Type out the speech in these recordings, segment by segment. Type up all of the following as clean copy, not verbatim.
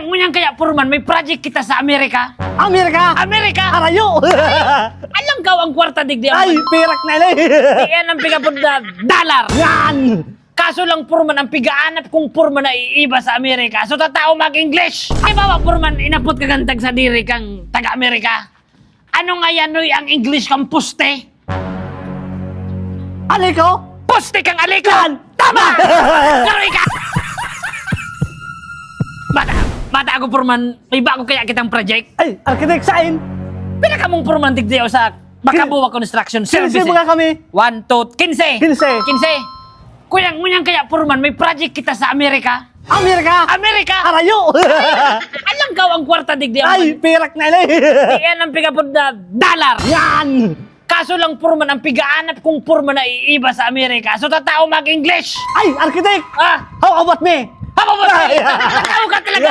Ngunyang kaya Purman, may project kita sa Amerika. Amerika! Amerika! Arayo! Alang gaw ang kwarta digdi Ay, pirak na ilay! Iyan ang pigapod na dollar. Yan! Kaso lang Purman, ang pigaanap kong Purman na iiba sa Amerika. So tatao mag-English. Ay ba Purman, inapot ka gantag sa diri kang taga-Amerika. Ano nga yan ang English kang puste? Aliko? Puste kang alikan! Tama! Laroy ka! Bata ako Purman, may bago kaya kitang project. Ay, architect sain! Pila ka mong Purman digdi o sa Makabuwa Construction Services. Sinisi mga kami! 1, 2, 15. 15. Ngunyang kaya Purman, may project kita sa Amerika. Amerika! Amerika! Arayo! Alang gaw ang kwarta digdi Ay, pirak na ilay! Iyan ang pigapod na dollar. Yan! Kaso lang Purman, ang pigaanap kong Purman na iiba sa Amerika. So tatao mag-English. Ay, architect! Ah, How about me? haba mo tatao ka talaga.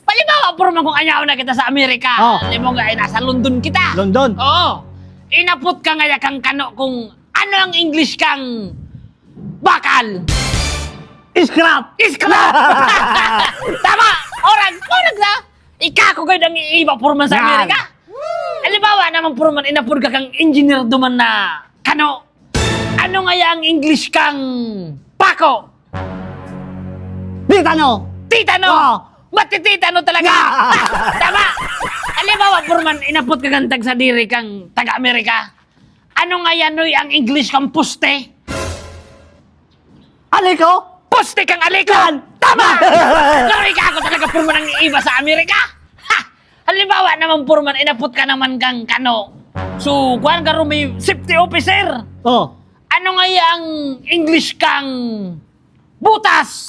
Palibawa Purman kung anyaw na kita sa Amerika. Oh. Alam mo nga, nasa London kita. London. Oo. Inapot ka nga kang kano kung ano ang English kang bakal. Scrap! Iskrap! Tama! Orag na! Ika ko kayo nang iiba Purman sa Yan. Amerika. Halimbawa naman Purman, inapod ka kang engineer duman na kano. Ano nga ang English kang pako? Titano! Titano! Oo. Matititano talaga! Tama! Halimbawa Purman, inapod ka gantag sa diri kang taga-Amerika. Ano nga ang English kang puste? Aliko? Puste kang alikan! Tama! Sorry ka ako talaga Purman ang iiba sa Amerika. Ha! Halimbawa naman Purman, inapot ka naman kang kano. So, kuhan ka rin may safety officer. Oh. Ano nga ang English kang butas?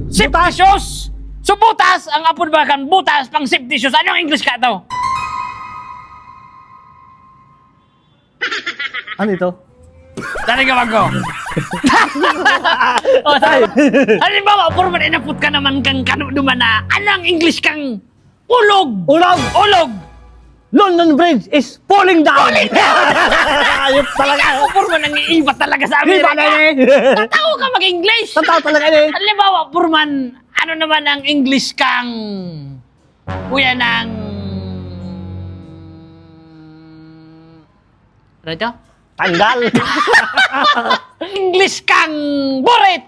Safety shoes! So, butas, ang apod ba kang butas pang safety shoes? Anong English ka to? Ano ito? Talaga ko. O, halimbawa, Purman, inapot ka naman kang kano duman na anong English kang ulog? Ulog! Ulog! London Bridge is falling down! Falling down! Ayop talaga! Ikaw, Purman, ang iiba talaga sa Iba na Amerika. eh! Tatawa ka mag-English. Tataw talaga eh! Halimbawa, Purman, ano naman ang English kang kuya ng... Ano ito? Tanggal! English kang burit!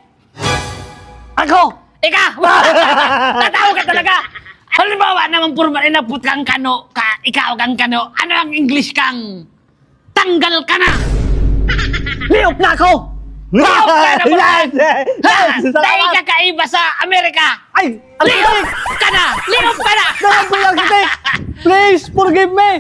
Ako! Ika! Tatawa ka talaga! Halimbawa naman Purman, inapot kang kano, ikaw kang kano, ano ang English kang tanggal ka na? Liop na ako! Liop ka na, Purman! Yes! Dahil Salamat! ka kaiba sa Amerika! Ay! Liop Architect! ka na! Liop ka na! Salamat po, architect! Please forgive me!